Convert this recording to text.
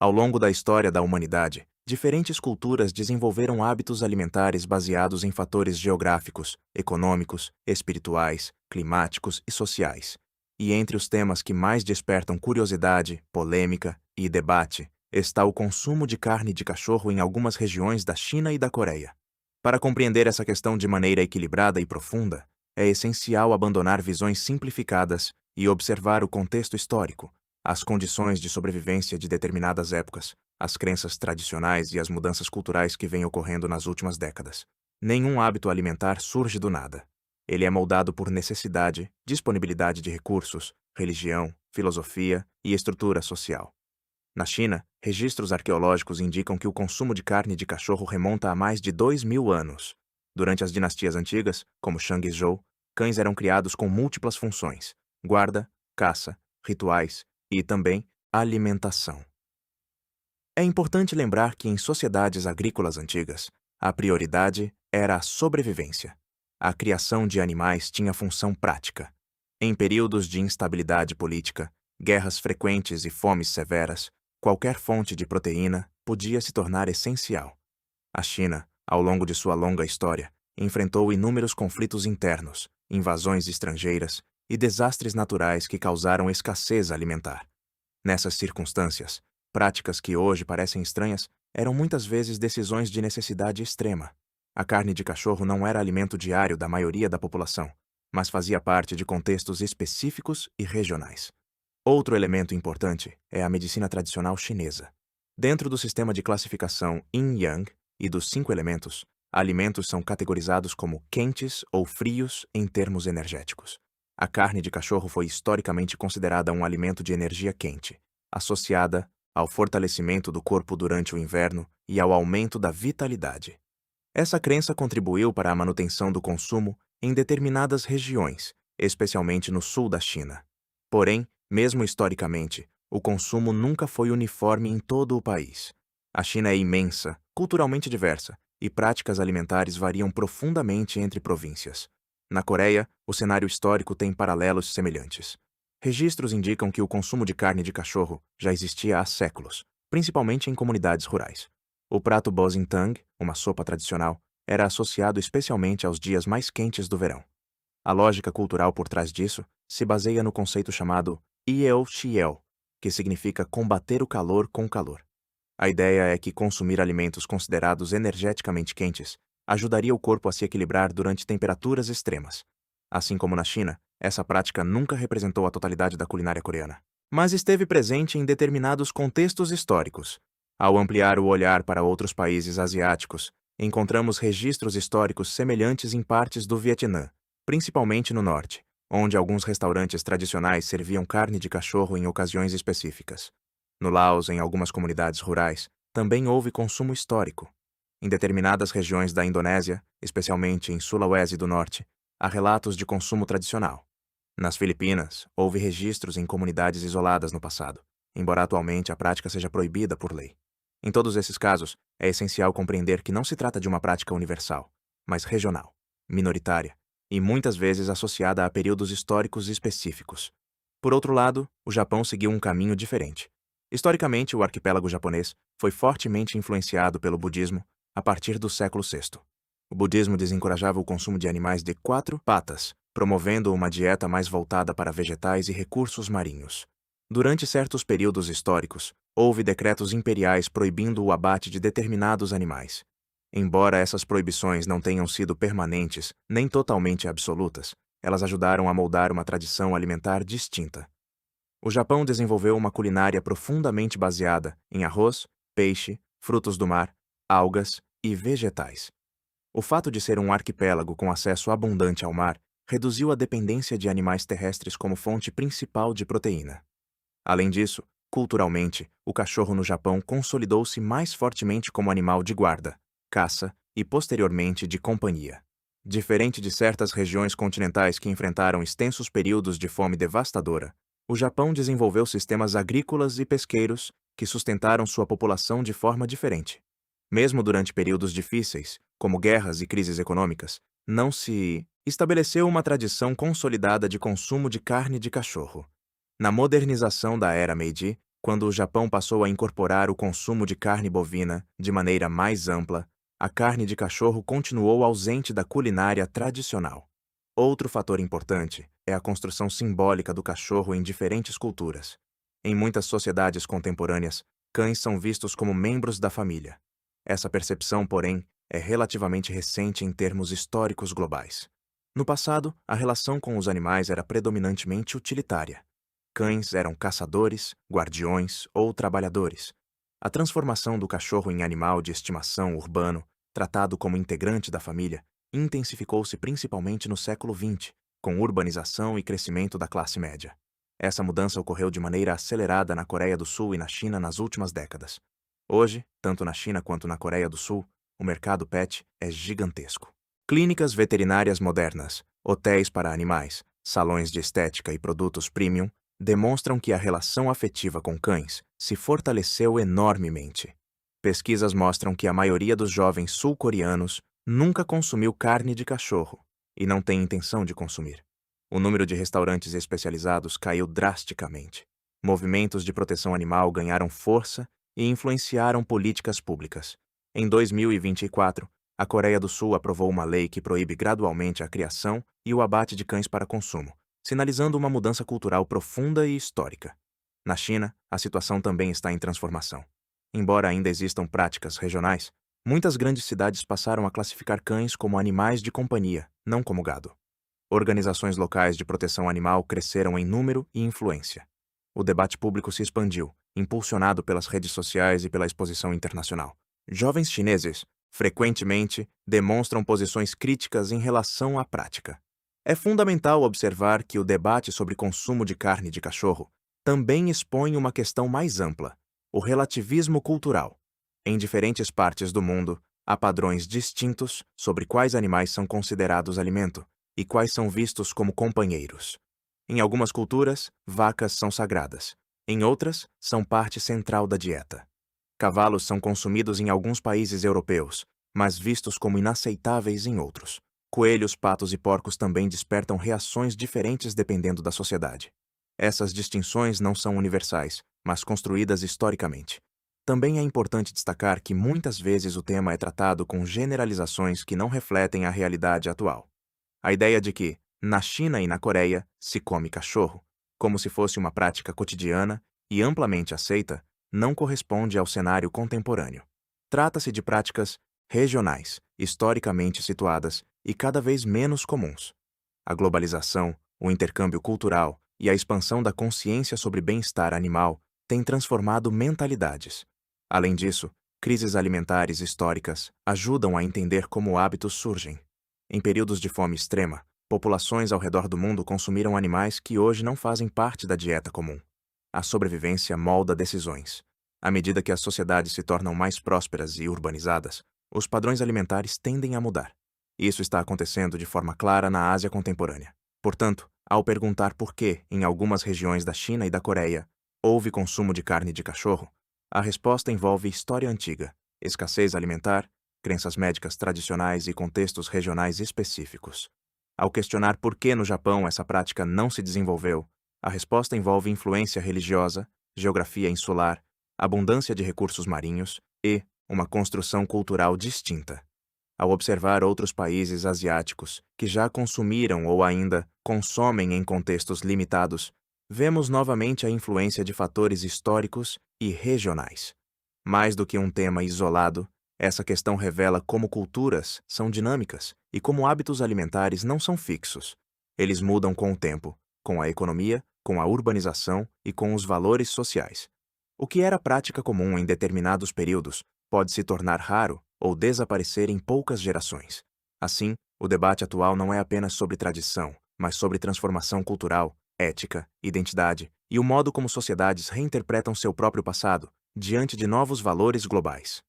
Ao longo da história da humanidade, diferentes culturas desenvolveram hábitos alimentares baseados em fatores geográficos, econômicos, espirituais, climáticos e sociais. E entre os temas que mais despertam curiosidade, polêmica e debate está o consumo de carne de cachorro em algumas regiões da China e da Coreia. Para compreender essa questão de maneira equilibrada e profunda, é essencial abandonar visões simplificadas e observar o contexto histórico, as condições de sobrevivência de determinadas épocas, as crenças tradicionais e as mudanças culturais que vêm ocorrendo nas últimas décadas. Nenhum hábito alimentar surge do nada. Ele é moldado por necessidade, disponibilidade de recursos, religião, filosofia e estrutura social. Na China, registros arqueológicos indicam que o consumo de carne de cachorro remonta a mais de 2.000 anos. Durante as dinastias antigas, como Shang e Zhou, cães eram criados com múltiplas funções: guarda, caça, rituais e também alimentação. É importante lembrar que em sociedades agrícolas antigas, a prioridade era a sobrevivência. A criação de animais tinha função prática. Em períodos de instabilidade política, guerras frequentes e fomes severas, qualquer fonte de proteína podia se tornar essencial. A China, ao longo de sua longa história, enfrentou inúmeros conflitos internos, invasões estrangeiras e desastres naturais que causaram escassez alimentar. Nessas circunstâncias, práticas que hoje parecem estranhas eram muitas vezes decisões de necessidade extrema. A carne de cachorro não era alimento diário da maioria da população, mas fazia parte de contextos específicos e regionais. Outro elemento importante é a medicina tradicional chinesa. Dentro do sistema de classificação Yin-Yang e dos 5 elementos, alimentos são categorizados como quentes ou frios em termos energéticos. A carne de cachorro foi historicamente considerada um alimento de energia quente, associada ao fortalecimento do corpo durante o inverno e ao aumento da vitalidade. Essa crença contribuiu para a manutenção do consumo em determinadas regiões, especialmente no sul da China. Porém, mesmo historicamente, o consumo nunca foi uniforme em todo o país. A China é imensa, culturalmente diversa, e práticas alimentares variam profundamente entre províncias. Na Coreia, o cenário histórico tem paralelos semelhantes. Registros indicam que o consumo de carne de cachorro já existia há séculos, principalmente em comunidades rurais. O prato bosintang, uma sopa tradicional, era associado especialmente aos dias mais quentes do verão. A lógica cultural por trás disso se baseia no conceito chamado Yeo-Xieo, que significa combater o calor com calor. A ideia é que consumir alimentos considerados energeticamente quentes ajudaria o corpo a se equilibrar durante temperaturas extremas. Assim como na China, essa prática nunca representou a totalidade da culinária coreana, mas esteve presente em determinados contextos históricos. Ao ampliar o olhar para outros países asiáticos, encontramos registros históricos semelhantes em partes do Vietnã, principalmente no norte, onde alguns restaurantes tradicionais serviam carne de cachorro em ocasiões específicas. No Laos, em algumas comunidades rurais, também houve consumo histórico. Em determinadas regiões da Indonésia, especialmente em Sulawesi do Norte, há relatos de consumo tradicional. Nas Filipinas, houve registros em comunidades isoladas no passado, embora atualmente a prática seja proibida por lei. Em todos esses casos, é essencial compreender que não se trata de uma prática universal, mas regional, minoritária e muitas vezes associada a períodos históricos específicos. Por outro lado, o Japão seguiu um caminho diferente. Historicamente, o arquipélago japonês foi fortemente influenciado pelo budismo a partir do século VI. O budismo desencorajava o consumo de animais de 4 patas, promovendo uma dieta mais voltada para vegetais e recursos marinhos. Durante certos períodos históricos, houve decretos imperiais proibindo o abate de determinados animais. Embora essas proibições não tenham sido permanentes nem totalmente absolutas, elas ajudaram a moldar uma tradição alimentar distinta. O Japão desenvolveu uma culinária profundamente baseada em arroz, peixe, frutos do mar, algas e vegetais. O fato de ser um arquipélago com acesso abundante ao mar reduziu a dependência de animais terrestres como fonte principal de proteína. Além disso, culturalmente, o cachorro no Japão consolidou-se mais fortemente como animal de guarda, caça e, posteriormente, de companhia. Diferente de certas regiões continentais que enfrentaram extensos períodos de fome devastadora, o Japão desenvolveu sistemas agrícolas e pesqueiros que sustentaram sua população de forma diferente. Mesmo durante períodos difíceis, como guerras e crises econômicas, não se estabeleceu uma tradição consolidada de consumo de carne de cachorro. Na modernização da era Meiji, Quando o Japão passou a incorporar o consumo de carne bovina de maneira mais ampla, a carne de cachorro continuou ausente da culinária tradicional. Outro fator importante é a construção simbólica do cachorro em diferentes culturas. Em muitas sociedades contemporâneas, cães são vistos como membros da família. Essa percepção, porém, é relativamente recente em termos históricos globais. No passado, a relação com os animais era predominantemente utilitária. Cães eram caçadores, guardiões ou trabalhadores. A transformação do cachorro em animal de estimação urbano, tratado como integrante da família, intensificou-se principalmente no século XX, com urbanização e crescimento da classe média. Essa mudança ocorreu de maneira acelerada na Coreia do Sul e na China nas últimas décadas. Hoje, tanto na China quanto na Coreia do Sul, o mercado pet é gigantesco. Clínicas veterinárias modernas, hotéis para animais, salões de estética e produtos premium demonstram que a relação afetiva com cães se fortaleceu enormemente. Pesquisas mostram que a maioria dos jovens sul-coreanos nunca consumiu carne de cachorro e não tem intenção de consumir. O número de restaurantes especializados caiu drasticamente. Movimentos de proteção animal ganharam força e influenciaram políticas públicas. Em 2024, a Coreia do Sul aprovou uma lei que proíbe gradualmente a criação e o abate de cães para consumo, sinalizando uma mudança cultural profunda e histórica. Na China, a situação também está em transformação. Embora ainda existam práticas regionais, muitas grandes cidades passaram a classificar cães como animais de companhia, não como gado. Organizações locais de proteção animal cresceram em número e influência. O debate público se expandiu, impulsionado pelas redes sociais e pela exposição internacional. Jovens chineses, frequentemente, demonstram posições críticas em relação à prática. É fundamental observar que o debate sobre consumo de carne de cachorro também expõe uma questão mais ampla: o relativismo cultural. Em diferentes partes do mundo, há padrões distintos sobre quais animais são considerados alimento e quais são vistos como companheiros. Em algumas culturas, vacas são sagradas. Em outras, são parte central da dieta. Cavalos são consumidos em alguns países europeus, mas vistos como inaceitáveis em outros. Coelhos, patos e porcos também despertam reações diferentes dependendo da sociedade. Essas distinções não são universais, mas construídas historicamente. Também é importante destacar que muitas vezes o tema é tratado com generalizações que não refletem a realidade atual. A ideia de que, na China e na Coreia, se come cachorro, como se fosse uma prática cotidiana e amplamente aceita, não corresponde ao cenário contemporâneo. Trata-se de práticas regionais, historicamente situadas e cada vez menos comuns. A globalização, o intercâmbio cultural e a expansão da consciência sobre bem-estar animal têm transformado mentalidades. Além disso, crises alimentares históricas ajudam a entender como hábitos surgem. Em períodos de fome extrema, populações ao redor do mundo consumiram animais que hoje não fazem parte da dieta comum. A sobrevivência molda decisões. À medida que as sociedades se tornam mais prósperas e urbanizadas, os padrões alimentares tendem a mudar. Isso está acontecendo de forma clara na Ásia contemporânea. Portanto, ao perguntar por que, em algumas regiões da China e da Coreia, houve consumo de carne de cachorro, a resposta envolve história antiga, escassez alimentar, crenças médicas tradicionais e contextos regionais específicos. Ao questionar por que no Japão essa prática não se desenvolveu, a resposta envolve influência religiosa, geografia insular, abundância de recursos marinhos e uma construção cultural distinta. Ao observar outros países asiáticos que já consumiram ou ainda consomem em contextos limitados, vemos novamente a influência de fatores históricos e regionais. Mais do que um tema isolado, essa questão revela como culturas são dinâmicas e como hábitos alimentares não são fixos. Eles mudam com o tempo, com a economia, com a urbanização e com os valores sociais. O que era prática comum em determinados períodos pode se tornar raro ou desaparecer em poucas gerações. Assim, o debate atual não é apenas sobre tradição, mas sobre transformação cultural, ética, identidade e o modo como sociedades reinterpretam seu próprio passado diante de novos valores globais.